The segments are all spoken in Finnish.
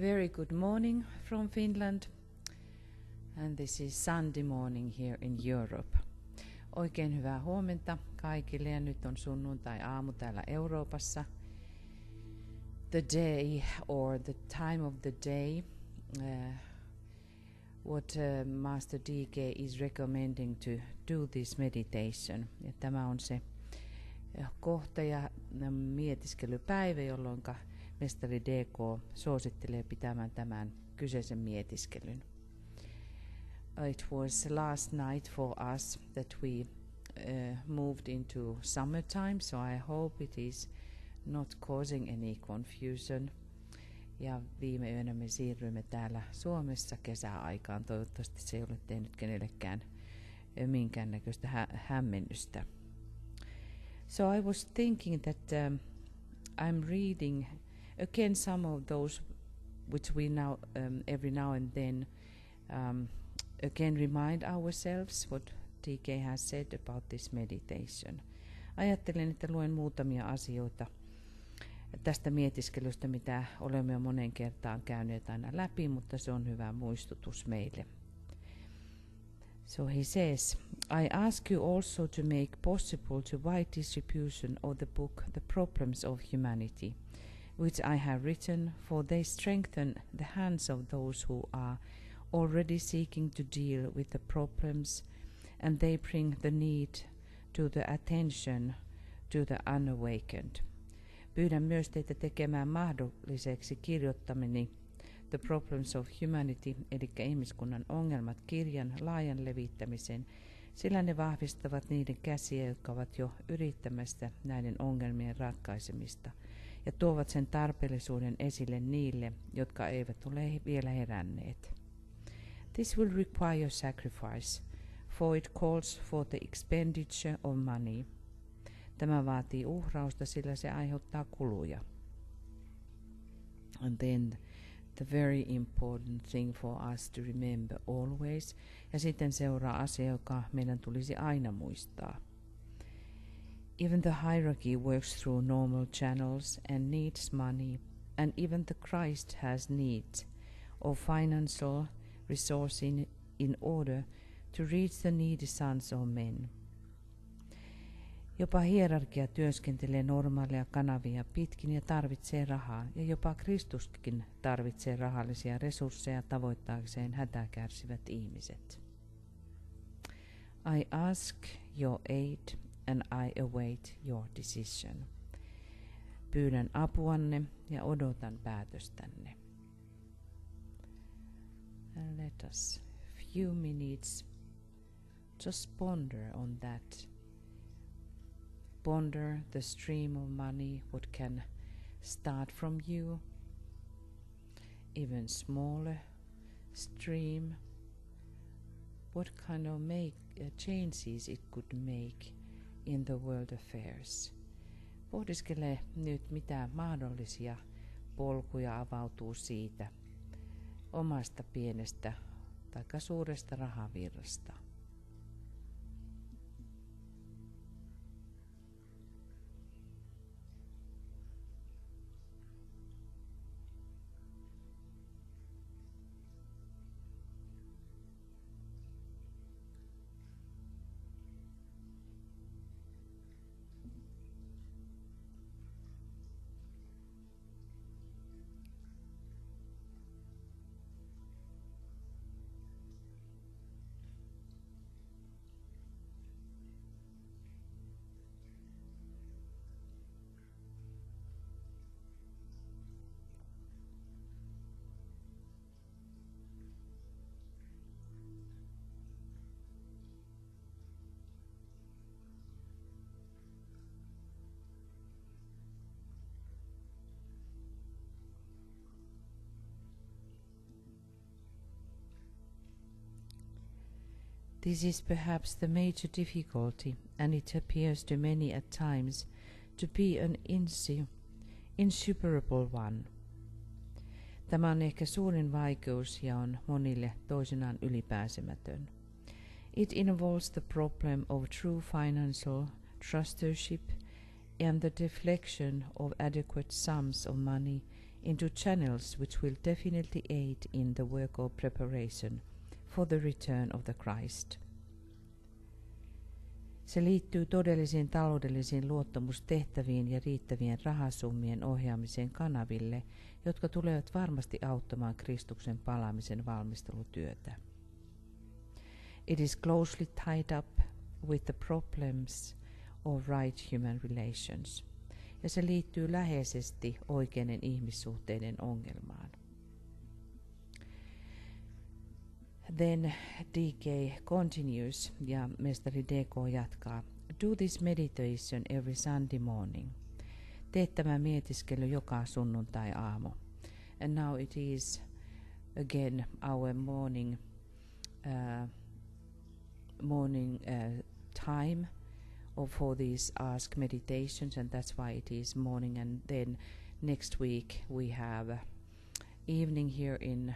Very good morning from Finland, and this is Sunday morning here in Europe. Oikein hyvää huomenta kaikille, ja nyt on sunnuntai-aamu täällä Euroopassa. The day or the time of the day, what Master DK is recommending to do this meditation. Ja tämä on se kohta ja mietiskelypäivä, jolloin mestari DK suosittelee pitämään tämän kyseisen mietiskelyn. It was last night for us that we moved into summertime, so I hope it is not causing any confusion. Ja viime yönä me siirryimme täällä Suomessa kesäaikaan. Toivottavasti se ei ole tehnyt kenellekään minkäännäköistä hämmennystä. So I was thinking that I'm reading again some of those which we now every now and then again remind ourselves what TK has said about this meditation. Ajattelen, että luen muutamia asioita tästä mietiskelystä, mitä olemme jo monen kertaan käyneet aina läpi, mutta se on hyvä muistutus meille. So he says, I ask you also to make possible to wide distribution of the book The Problems of Humanity, which I have written, for they strengthen the hands of those who are already seeking to deal with the problems, and they bring the need to the attention to the unawakened. Pyydän myös teitä tekemään mahdolliseksi kirjoittamani The Problems of Humanity, eli ihmiskunnan ongelmat, kirjan laajan levittämisen, sillä ne vahvistavat niiden käsiä, jotka ovat jo yrittämässä näiden ongelmien ratkaisemista, ja tuovat sen tarpeellisuuden esille niille, jotka eivät ole vielä heränneet. This will require sacrifice, for it calls for the expenditure of money. Tämä vaatii uhrausta, sillä se aiheuttaa kuluja. And then the very important thing for us to remember always. Ja sitten seuraa asia, joka meidän tulisi aina muistaa. Even the hierarchy works through normal channels and needs money, and even the Christ has needs of financial resources in order to reach the needy sons of men. Jopa hierarkia työskentelee normaaleja kanavia pitkin ja tarvitsee rahaa, ja jopa Kristuskin tarvitsee rahallisia resursseja tavoittaakseen hätää kärsivät ihmiset. I ask your aid and I await your decision. Pyydän apuanne ja odotan päätöstänne. And let us few minutes just ponder on that. Ponder the stream of money, what can start from you, even smaller stream, what kind of changes it could make in the world affairs. Pohdiskele nyt, mitä mahdollisia polkuja avautuu siitä omasta pienestä tai suuresta rahavirrasta. This is perhaps the major difficulty, and it appears to many at times to be an insuperable one. Tämä on ehkä suurin vaikeus ja on monille toisinaan ylipääsemätön. It involves the problem of true financial trusteeship and the deflection of adequate sums of money into channels which will definitely aid in the work of preparation for the return of the Christ. Se liittyy todellisiin taloudellisiin luottamustehtäviin ja riittävien rahasummien ohjaamiseen kanaville, jotka tulevat varmasti auttamaan Kristuksen palaamisen valmistelutyötä. It is closely tied up with the problems of right human relations, ja se liittyy läheisesti oikeiden ihmissuhteiden ongelmaan. Then DK continues, ja mestari DK jatkaa. Do this meditation every Sunday morning. Tee tämä mietiskely joka sunnuntai-aamu. And now it is again our morning time for these ask meditations, and that's why it is morning. And then next week we have evening here in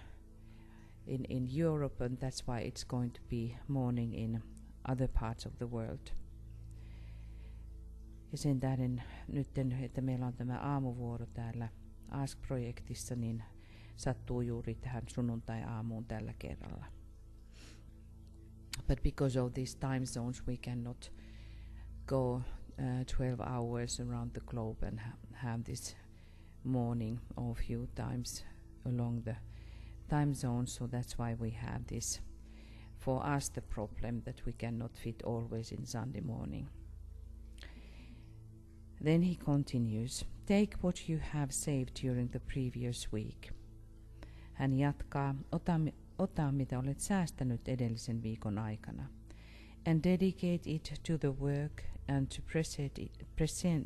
Europe, and that's why it's going to be morning in other parts of the world. Ja sen tähden nyt, että meillä on tämä aamuvuoro täällä Ask-projektissa, niin sattuu juuri tähän sunnuntai-aamuun tällä kerralla. But because of these time zones, we cannot go 12 hours around the globe and have this morning a few times along the time zones, so that's why we have this. For us, the problem that we cannot fit always in Sunday morning. Then he continues, take what you have saved during the previous week. Hän jatkaa, ota mitä olet säästänyt edellisen viikon aikana. and dedicate it to the work and to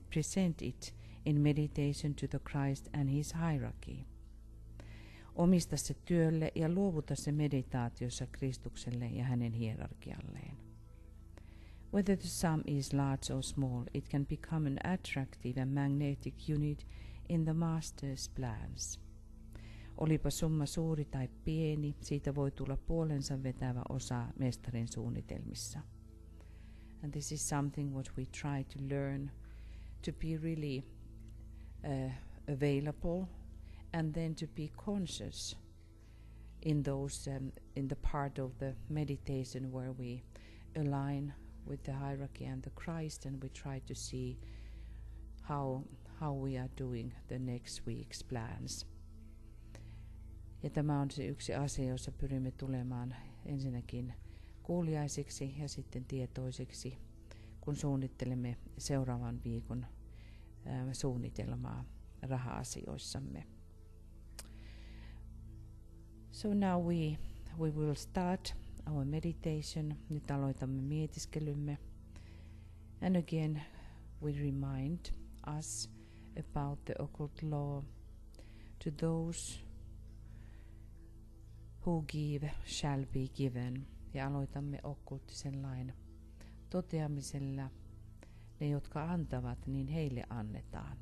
present it in meditation to the Christ and his hierarchy. Omista se työlle ja luovuta se meditaatiossa Kristukselle ja hänen hierarkialleen. Whether the sum is large or small, it can become an attractive and magnetic unit in the Master's plans. Olipa summa suuri tai pieni, siitä voi tulla puolensa vetävä osa mestarin suunnitelmissa. And this is something what we try to learn, to be really available, and then to be conscious in those in the part of the meditation where we align with the hierarchy and the Christ, and we try to see how we are doing the next week's plans. Ja tämä on se yksi asia, jossa pyrimme tulemaan ensinnäkin kuuliaisiksi ja sitten tietoisiksi, kun suunnittelemme seuraavan viikon suunnitelmaa raha-asioissamme. So now we will start our meditation. Nyt aloitamme mietiskelymme. And again we remind us about the occult law. To those who give shall be given. Ja aloitamme okkulttisen lain toteamisella. Ne, jotka antavat, niin heille annetaan.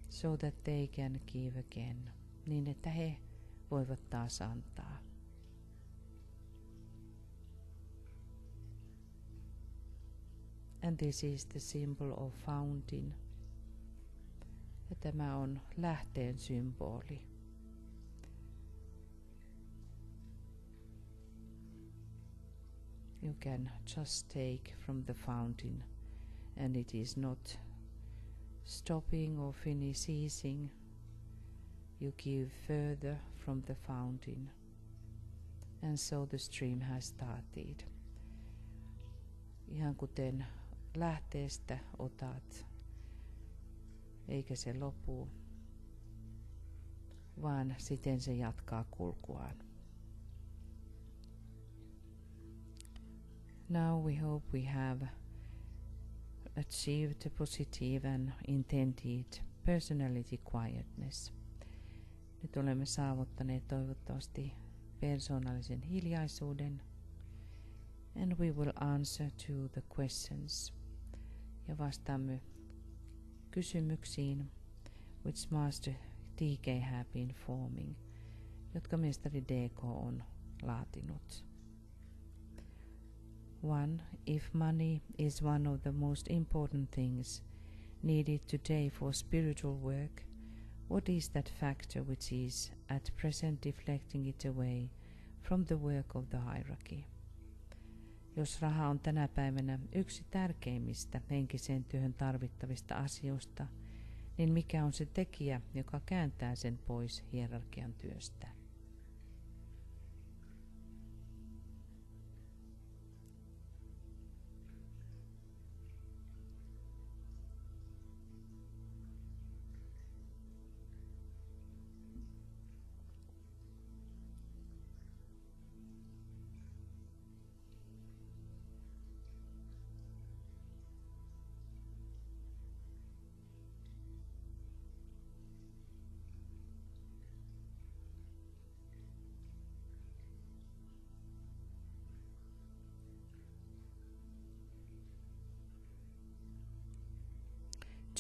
So that they can give again. Niin, että he voivat taas antaa. And this is the symbol of fountain. Ja tämä on lähteen symboli. You can just take from the fountain, and it is not stopping or ceasing. You give further from the fountain, and so the stream has started. Ihan kuten lähteestä otat, eikä se lopu, vaan siten se jatkaa kulkuaan. Now we hope we have achieved a positive and intended personality quietness. Nyt olemme saavuttaneet toivottavasti persoonallisen hiljaisuuden. And we will answer to the questions. Ja vastaamme kysymyksiin, which Master DK have been forming, jotka mestari DK on laatinut. 1. If money is one of the most important things needed today for spiritual work, what is that factor which is at present deflecting it away from the work of the hierarchy? Jos raha on tänä päivänä yksi tärkeimmistä henkiseen työhön tarvittavista asioista, niin mikä on se tekijä, joka kääntää sen pois hierarkian työstä?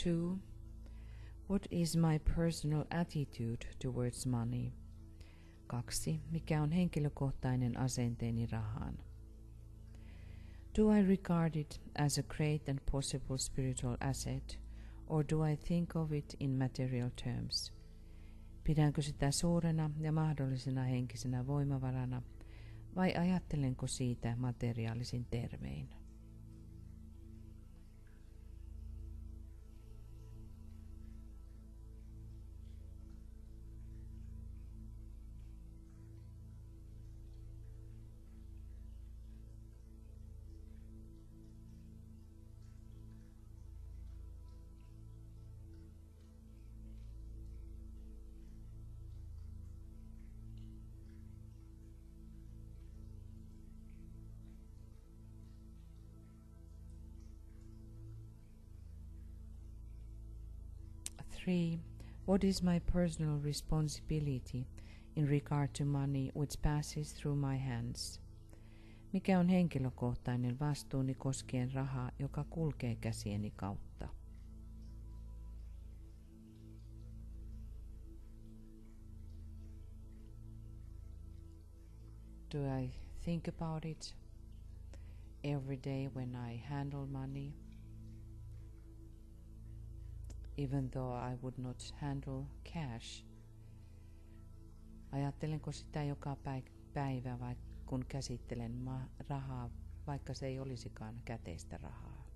Two, what is my personal attitude towards money? 2. Mikä on henkilökohtainen asenteeni rahaan? Do I regard it as a great and possible spiritual asset, or do I think of it in material terms? Pidänkö sitä suurena ja mahdollisena henkisenä voimavarana, vai ajattelenko siitä materiaalisin termein? 3. What is my personal responsibility in regard to money which passes through my hands? Mikä on henkilökohtainen vastuuni koskien rahaa, joka kulkee käsieni kautta? Do I think about it every day when I handle money? Even though I would not handle cash. Ajattelenko sitä joka päivä vai kun käsittelen rahaa, vaikka se ei olisikaan käteistä rahaa?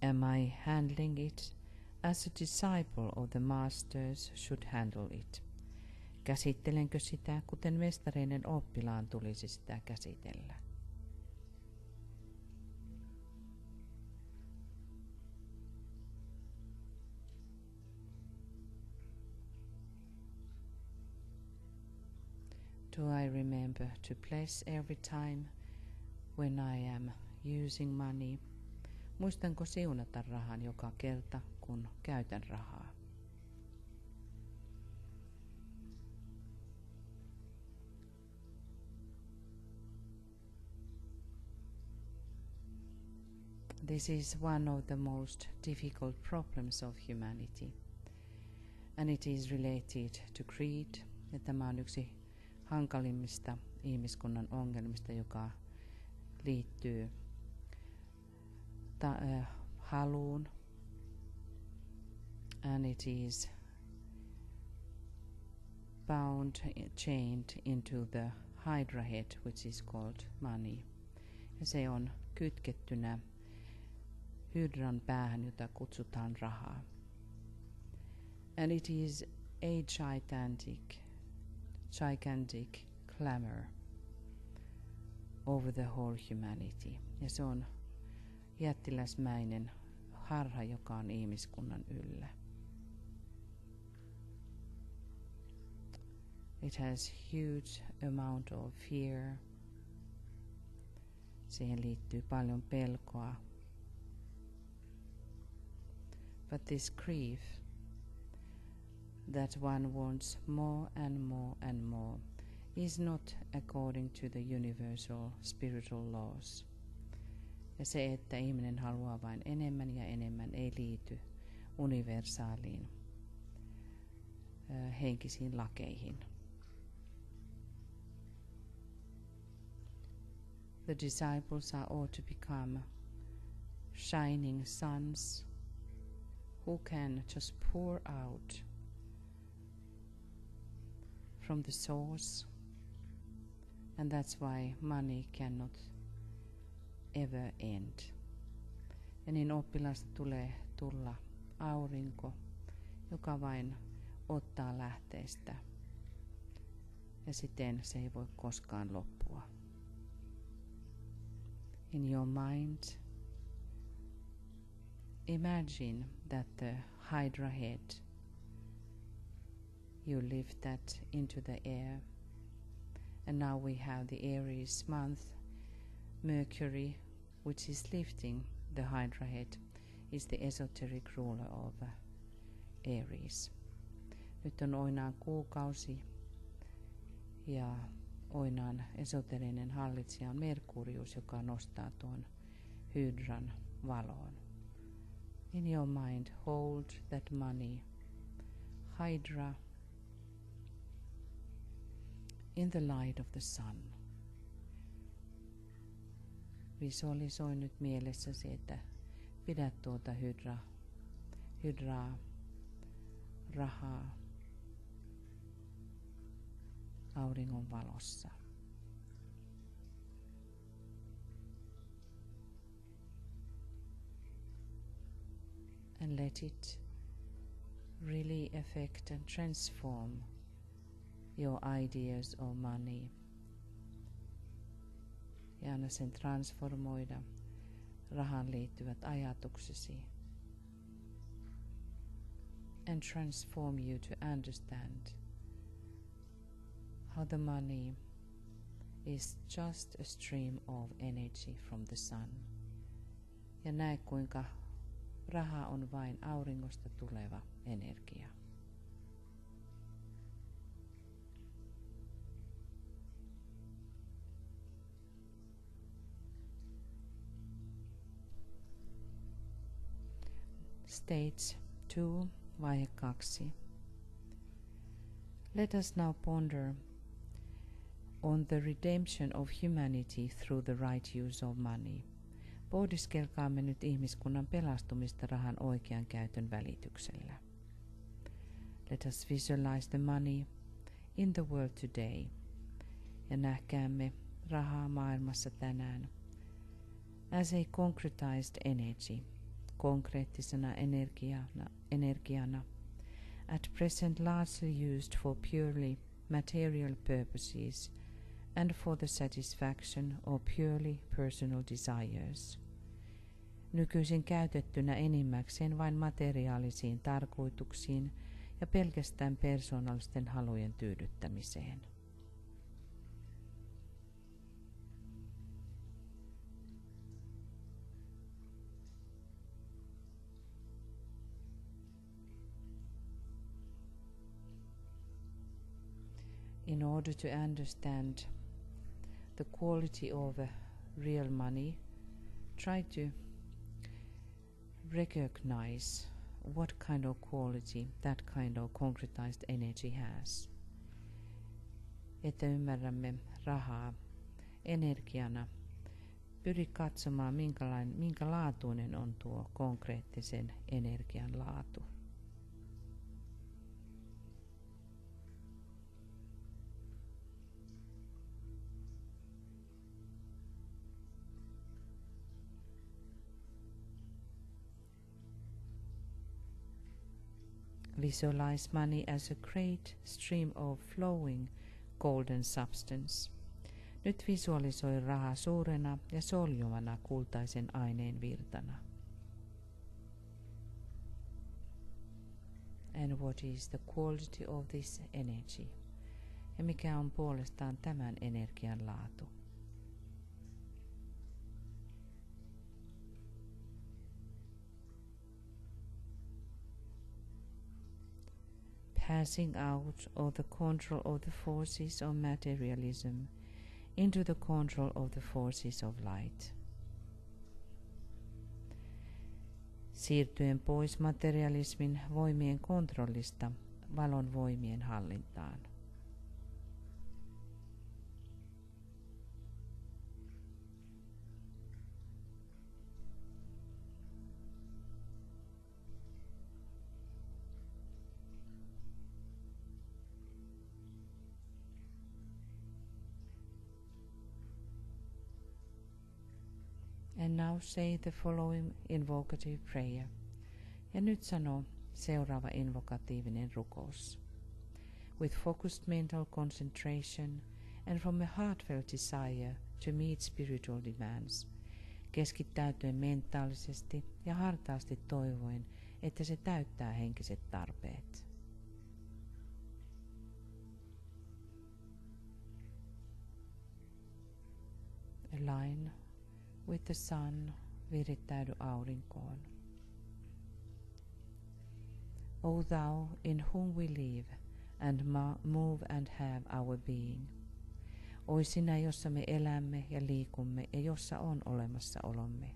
Am I handling it as a disciple of the masters should handle it? Käsittelenkö sitä, kuten mestareiden oppilaan tulisi sitä käsitellä? Do I remember to bless every time when I am using money? Muistanko siunata rahan joka kerta, kun käytän rahaa? This is one of the most difficult problems of humanity, and it is related to greed. Ja tämä on yksi hankalimmista ihmiskunnan ongelmista, joka liittyy haluun, and it is chained into the hydra head, which is called money. Ja se on kytkettynä hydran päähän, jota kutsutaan rahaa. And it is a gigantic clamor over the whole humanity. Ja se on jättiläsmäinen harha, joka on ihmiskunnan yllä. It has huge amount of fear. Siihen liittyy paljon pelkoa. But this grief that one wants more and more and more is not according to the universal spiritual laws. Ja se, että ihminen haluaa vain enemmän ja enemmän, ei liity universaaliin henkisiin lakeihin. The disciples are all to become shining suns who can just pour out from the source, and that's why money cannot ever end. Ja niin oppilasta tulee tulla aurinko, joka vain ottaa lähteestä, ja siten se ei voi koskaan loppua. In your mind, imagine that the hydra head, you lift that into the air, and now we have the Aries month. Mercury, which is lifting the hydra head, is the esoteric ruler of Aries. Nyt on Oinaan kuukausi ja Oinaan esoterinen hallitsija on Merkurius, joka nostaa tuon hydran valoon. In your mind, hold that money, hydra, in the light of the sun. Visualisoi nyt mielessäsi, että pidät tuota hydraa, rahaa auringon valossa. And let it really affect and transform your ideas of money. Ja anna sen transformoida rahaan liittyvät ajatuksesi. And transform you to understand how the money is just a stream of energy from the sun. Ja näe kuinka raha on vain auringosta tuleva energia. Stage 2, vaihe 2. Let us now ponder on the redemption of humanity through the right use of money. Pohdiskelkaamme nyt ihmiskunnan pelastumista rahan oikean käytön välityksellä. Let us visualize the money in the world today. Ja nähkäämme rahaa maailmassa tänään as a concretized energy, konkreettisena energiana, at present largely used for purely material purposes and for the satisfaction of purely personal desires. Nykyisin käytettynä enimmäkseen vain materiaalisiin tarkoituksiin ja pelkästään persoonallisten halujen tyydyttämiseen. In order to understand the quality of real money, try to recognize what kind of quality that kind of concretized energy has. Että ymmärrämme rahaa energiana, pyri katsomaan minkä laatuinen on tuo konkreettisen energian laatu. Visualize money as a great stream of flowing golden substance. Nyt visualisoi rahaa suurena ja soljuvana kultaisen aineen virtana. And what is the quality of this energy? Ja mikä on puolestaan tämän energian laatu? Passing out of the control of the forces of materialism into the control of the forces of light. Siirtyen pois materialismin voimien kontrollista valon voimien hallintaan. And now say the following invocative prayer. Ja nyt sano seuraava invokatiivinen rukous. With focused mental concentration and from a heartfelt desire to meet spiritual demands. Keskittäytyen mentaalisesti ja hartaasti toivoen, että se täyttää henkiset tarpeet. Align with the sun, virittäydy aurinkoon. O thou in whom we live and move and have our being. Oi sinä, jossa me elämme ja liikumme ja jossa on olemassaolomme.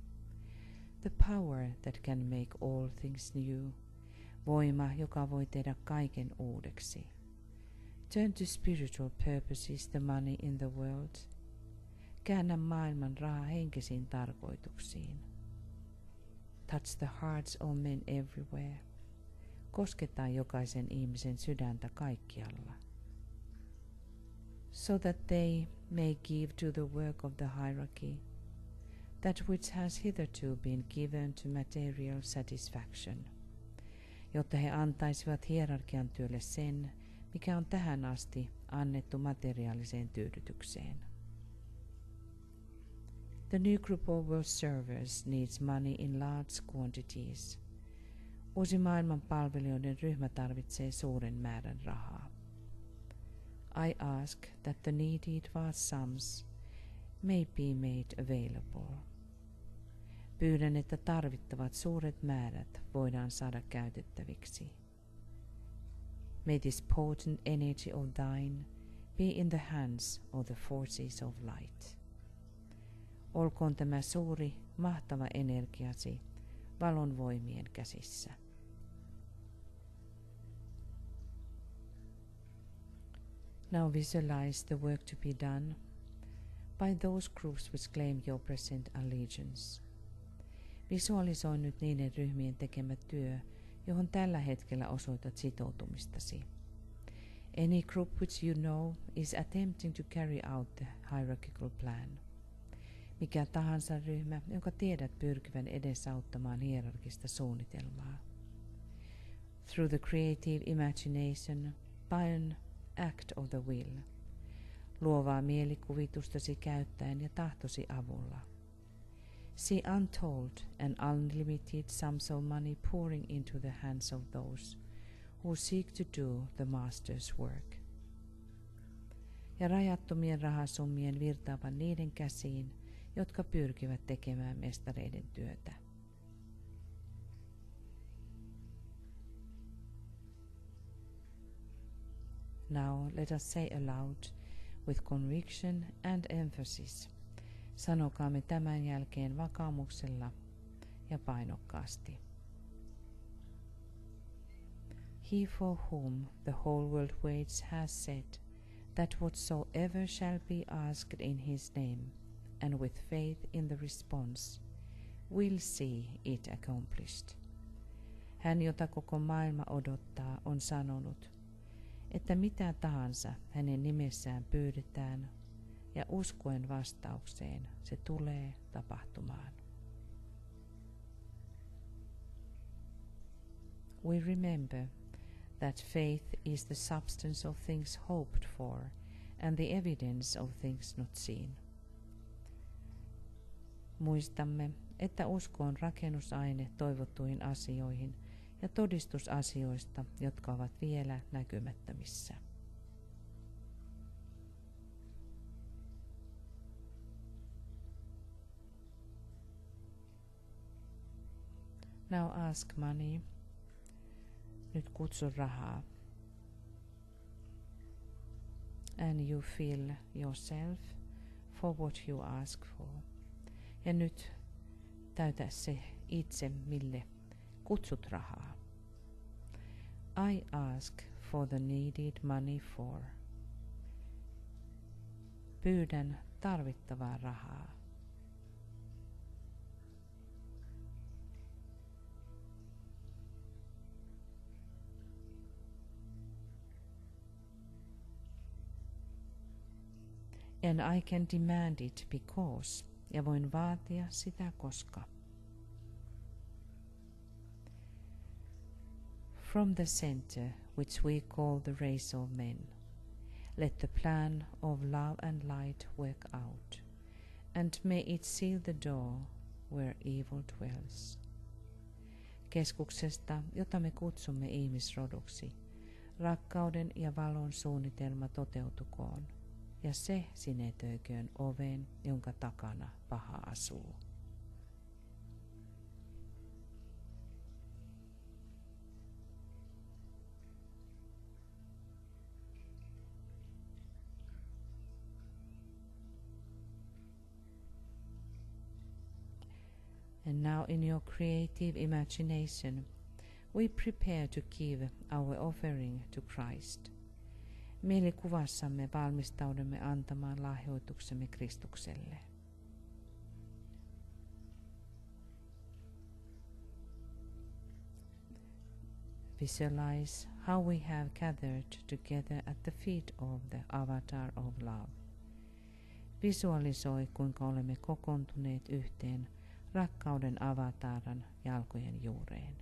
The power that can make all things new. Voima, joka voi tehdä kaiken uudeksi. Turn to spiritual purposes the money in the world. Käännä maailman raha henkisiin tarkoituksiin. Touch the hearts of men everywhere. Kosketa jokaisen ihmisen sydäntä kaikkialla. So that they may give to the work of the hierarchy that which has hitherto been given to material satisfaction. Jotta he antaisivat hierarkian työlle sen, mikä on tähän asti annettu materiaaliseen tyydytykseen. The new group of world servers needs money in large quantities. Uusi maailman palvelijoiden ryhmä tarvitsee suuren määrän rahaa. I ask that the needed vast sums may be made available. Pyydän, että tarvittavat suuret määrät voidaan saada käytettäviksi. May this potent energy of thine be in the hands of the forces of light. Olkoon tämä suuri, mahtava energiasi valon voimien käsissä. Now visualize the work to be done by those groups which claim your present allegiance. Visualisoi nyt niiden ryhmien tekemä työ, johon tällä hetkellä osoitat sitoutumistasi. Any group which you know is attempting to carry out the hierarchical plan. Mikä tahansa ryhmä, jonka tiedät pyrkivän edesauttamaan hierarkista suunnitelmaa. Through the creative imagination, by an act of the will. Luovaa mielikuvitustasi käyttäen ja tahtosi avulla. See untold and unlimited sums of money pouring into the hands of those who seek to do the master's work. Ja rajattomien rahasummien virtaavan niiden käsiin, jotka pyrkivät tekemään mestareiden työtä. Now let us say aloud with conviction and emphasis. Sanokaamme tämän jälkeen vakaumuksella ja painokkaasti. He for whom the whole world waits has said that whatsoever shall be asked in his name, and with faith in the response, will see it accomplished. Hän, jota koko maailma odottaa, on sanonut, että mitä tahansa hänen nimessään pyydetään, ja uskoen vastaukseen se tulee tapahtumaan. We remember that faith is the substance of things hoped for and the evidence of things not seen. Muistamme, että usko on rakennusaine toivottuihin asioihin ja todistus asioista, jotka ovat vielä näkymättömissä. Now ask money. Nyt kutsu rahaa. And you feel yourself for what you ask for. Ja nyt täytä se itse, mille kutsut rahaa. I ask for the needed money for. Pyydän tarvittavaa rahaa. And I can demand it because, ja voin vaatia sitä koska. From the center, which we call the race of men, let the plan of love and light work out, and may it seal the door where evil dwells. Keskuksesta, jota me kutsumme ihmisroduksi, rakkauden ja valon suunnitelma toteutukoon, ja se sinetöiköön oven, jonka takana paha asuu. And now in your creative imagination, we prepare to give our offering to Christ. Mielikuvassamme valmistaudumme antamaan lahjoituksemme Kristukselle. Visualize how we have gathered together at the feet of the avatar of love. Visualisoi, kuinka olemme kokoontuneet yhteen rakkauden avataran jalkojen juureen.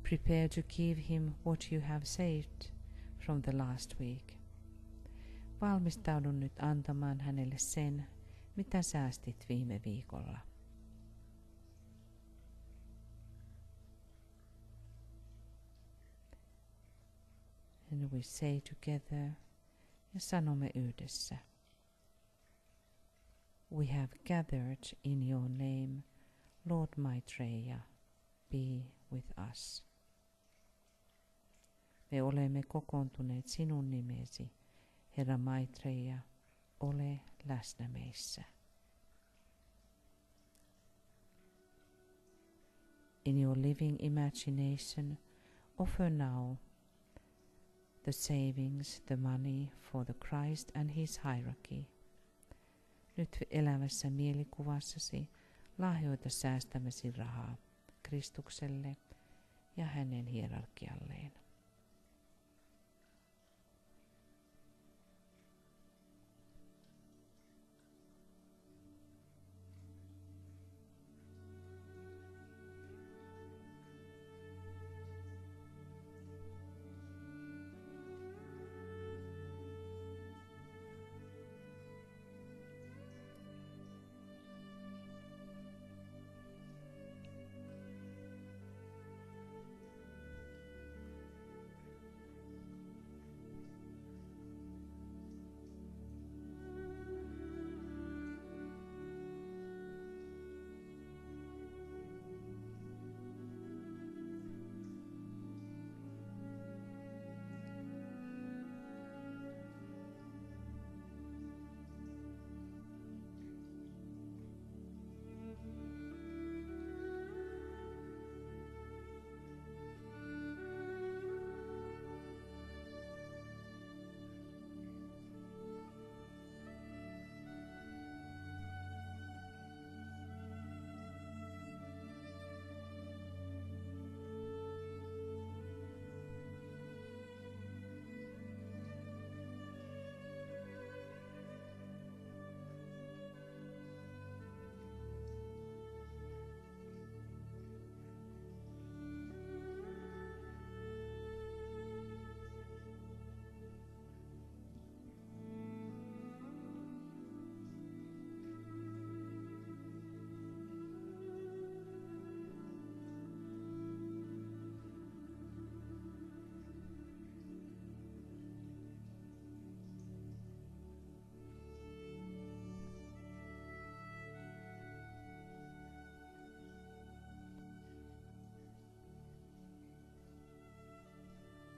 Prepare to give him what you have saved from the last week. Valmistaudun nyt antamaan hänelle sen, mitä säästit viime viikolla. And we say together, ja sanomme yhdessä. We have gathered in your name, Lord Maitreya, be with us. Me olemme kokoontuneet sinun nimesi, Herra Maitreya, ole läsnä meissä. In your living imagination, offer now the savings, the money for the Christ and his hierarchy. Nyt elävässä mielikuvassasi lahjoita säästämäsi rahaa Kristukselle ja hänen hierarkialleen.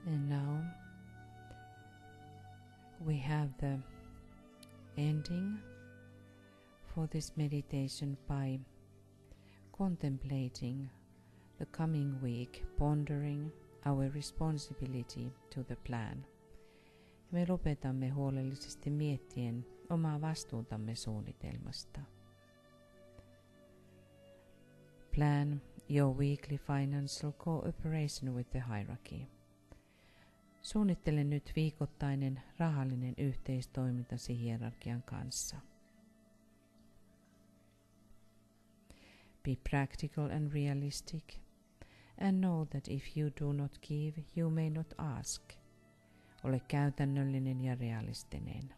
And now we have the ending for this meditation by contemplating the coming week, pondering our responsibility to the plan. Me lopetamme huolellisesti miettien omaa vastuutamme suunnitelmasta. Plan your weekly financial cooperation with the hierarchy. Suunnittele nyt viikoittainen rahallinen yhteistoimintasi hierarkian kanssa. Be practical and realistic, and know that if you do not give, you may not ask. Ole käytännöllinen ja realistinen.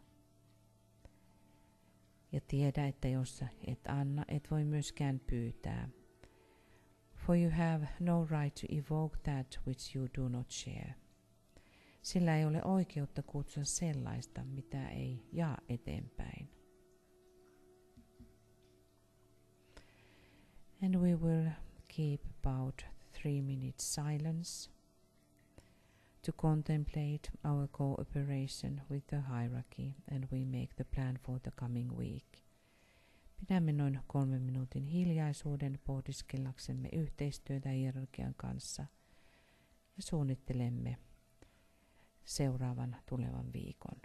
Ja tiedä, että jos et anna, et voi myöskään pyytää. For you have no right to evoke that which you do not share. Sillä ei ole oikeutta kutsua sellaista, mitä ei jaa eteenpäin. And we will keep about 3 minutes silence to contemplate our cooperation with the hierarchy, and we make the plan for the coming week. Pidämme noin 3 minuutin hiljaisuuden pohdiskellaksemme yhteistyötä hierarkian kanssa ja suunnittelemme seuraavan tulevan viikon.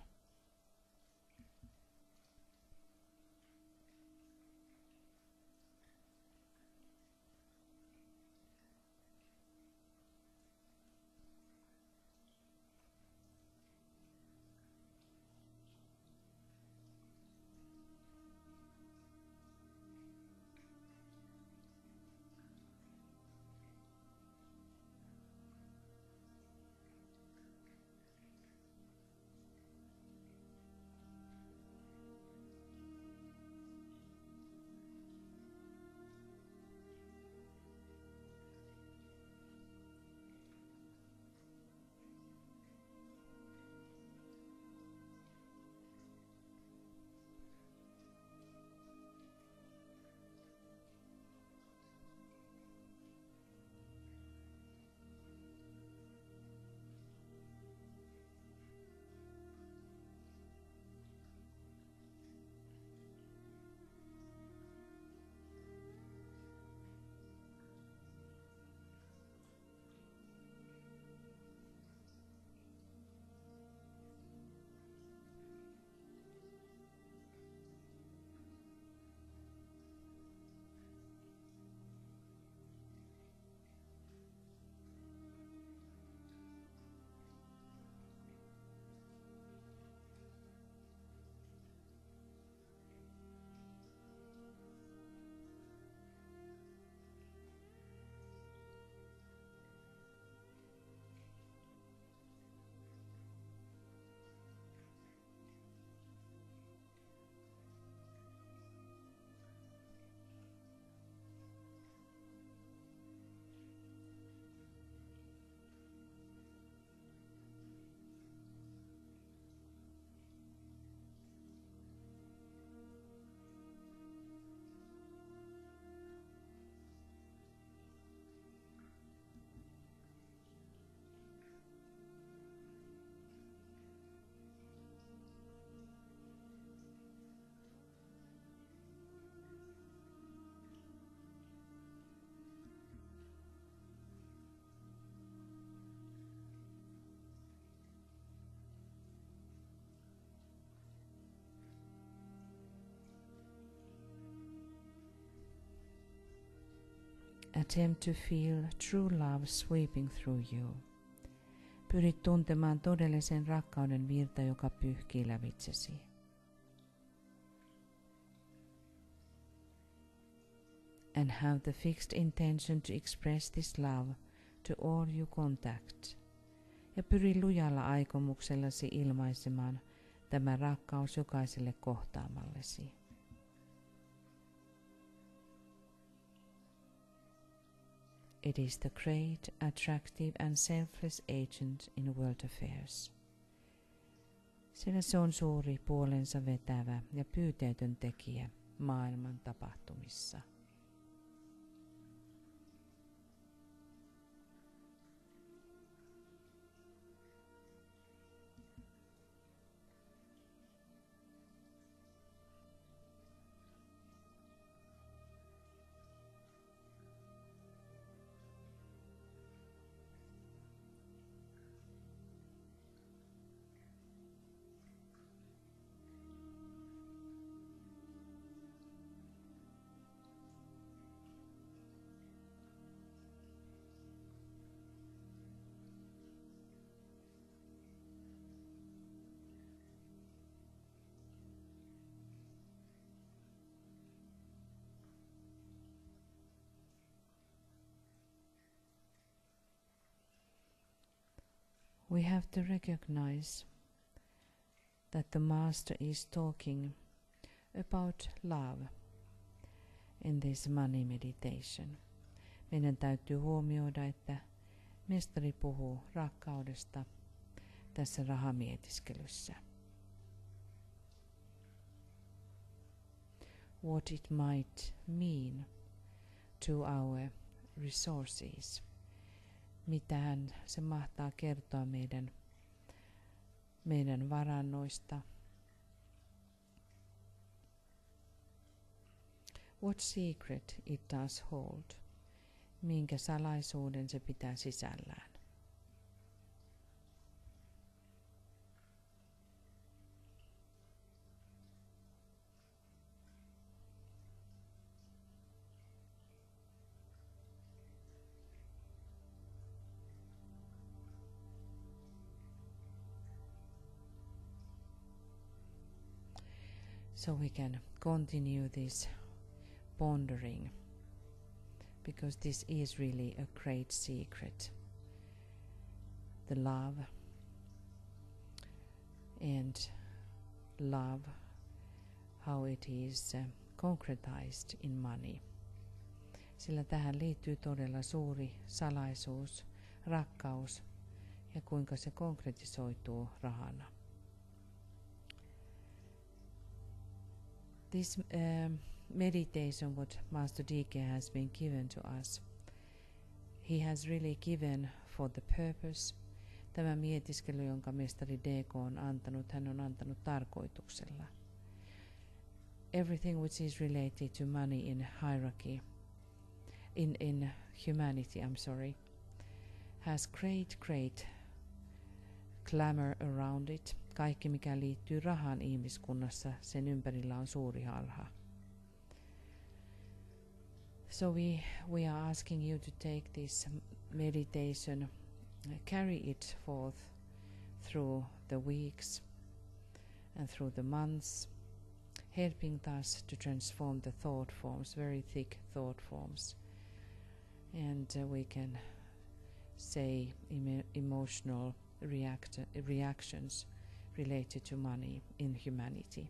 Attempt to feel true love sweeping through you. Pyrit tuntemaan todellisen rakkauden virta, joka pyyhkii lävitsesi. And have the fixed intention to express this love to all you contact. Ja pyri lujalla aikomuksellasi ilmaisemaan tämä rakkaus jokaiselle kohtaamallesi. It is the great, attractive and selfless agent in world affairs. Sillä se on suuri, puolensa vetävä ja pyyteetön tekijä maailman tapahtumissa. We have to recognize that the Master is talking about love in this money meditation. Meidän täytyy huomioida, että mestari puhuu rakkaudesta tässä rahamietiskellyssä. What it might mean to our resources. Mitähän se mahtaa kertoa meidän varannoista. What secret it does hold. Minkä salaisuuden se pitää sisällään. So we can continue this pondering, because this is really a great secret. The love and love, how it is concretized in money. Sillä tähän liittyy todella suuri salaisuus, rakkaus ja kuinka se konkretisoituu rahana. This meditation, what Master D.K. has been given to us, he has really given for the purpose. Tämä mietiskely, jonka mestari D.K. on antanut, hän on antanut tarkoituksella. Everything which is related to money in hierarchy, in humanity, has great glamour around it. Kaikki, mikä liittyy rahaan ihmiskunnassa, sen ympärillä on suuri harha. So we are asking you to take this meditation, carry it forth through the weeks and through the months, helping us to transform the thought forms, very thick thought forms. And we can say emotional reactions related to money in humanity.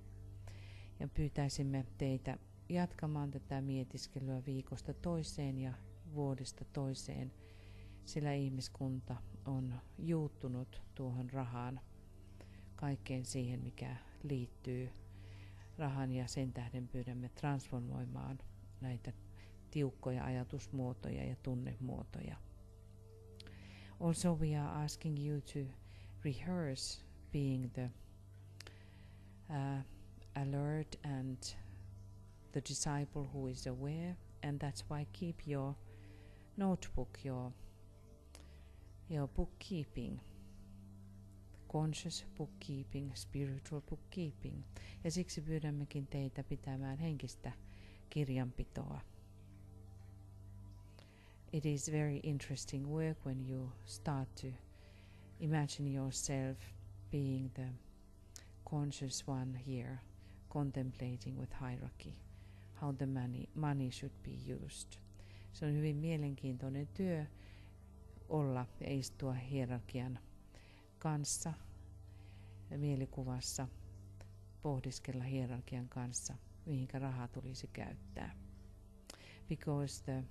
Ja pyytäisimme teitä jatkamaan tätä mietiskelyä viikosta toiseen ja vuodesta toiseen, sillä ihmiskunta on juuttunut tuohon rahaan, kaikkeen siihen, mikä liittyy rahan, ja sen tähden pyydämme transformoimaan näitä tiukkoja ajatusmuotoja ja tunnemuotoja. Also we are asking you to rehearse being the alert and the disciple who is aware, and that's why keep your notebook, your bookkeeping, conscious bookkeeping, spiritual bookkeeping, ja siksi pyydämmekin teitä pitämään henkistä kirjanpitoa. it is very interesting work when you start to imagine yourself being the conscious one here, contemplating with hierarchy how the money should be used. Se on hyvin mielenkiintoinen työ olla ja istua hierarkian kanssa mielikuvassa, pohdiskella hierarkian kanssa, mihinkä rahaa tulisi käyttää. Because the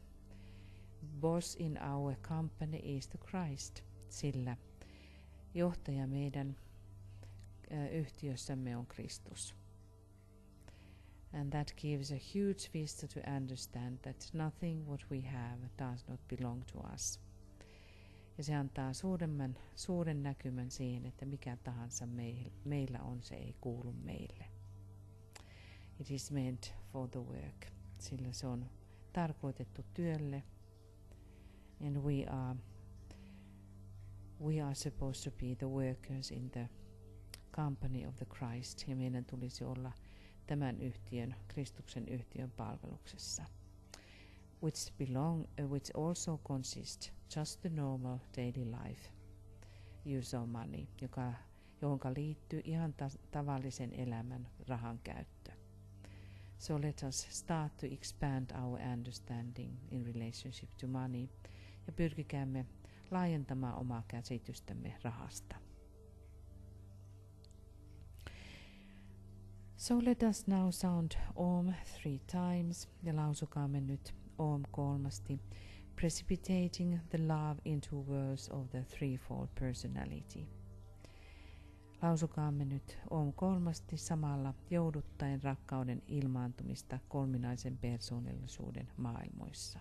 boss in our company is the Christ, sillä johtaja meidän yhtiössämme on Kristus. And that gives a huge vista to understand that nothing what we have does not belong to us. Ja se antaa suuren näkymän siihen, että mikä tahansa meillä on, se ei kuulu meille. It is meant for the work, sillä se on tarkoitettu työlle. And we are supposed to be the workers in the company of the Christ. Ja meidän tulisi olla tämän yhtiön, Kristuksen yhtiön palveluksessa. Which also consists just the normal daily life use of money, johonka liittyy ihan tavallisen elämän rahan käyttö. So let us start to expand our understanding in relationship to money ja pyrkikäämme laajentamaan omaa käsitystämme rahasta. So let us now sound Om 3 times ja lausukaamme nyt Om 3, precipitating the love into words of the threefold personality. Lausukaamme nyt Om 3 samalla jouduttaen rakkauden ilmaantumista kolminaisen persoonallisuuden maailmoissa.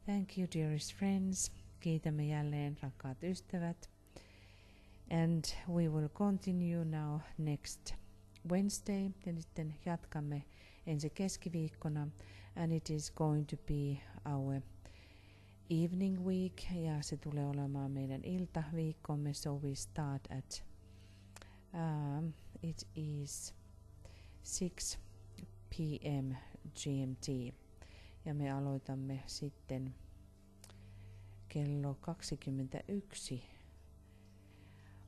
Thank you, dearest friends. Kiitämme jälleen, rakkaat ystävät. And we will continue now next Wednesday. Ja sitten jatkamme ensi keskiviikkona. And it is going to be our evening week. Ja se tulee olemaan meidän iltaviikkomme. So we start at, it is 6 p.m. GMT. Ja me aloitamme sitten kello 21.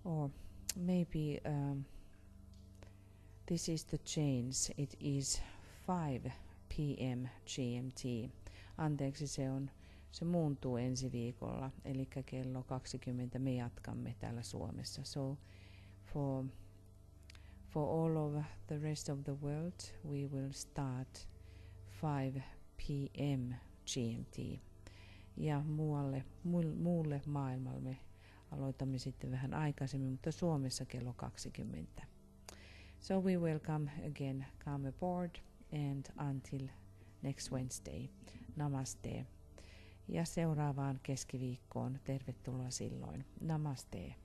Or maybe this is the change. It is 5 p.m. GMT. Anteeksi, se muuntuu ensi viikolla. Eli kello 20 me jatkamme täällä Suomessa. So for all of the rest of the world, we will start 5 p.m. GMT. Ja muulle maailmalle aloitamme sitten vähän aikaisemmin, mutta Suomessa kello 20. So we will come aboard and until next Wednesday. Namaste. Ja seuraavaan keskiviikkoon tervetuloa silloin. Namaste.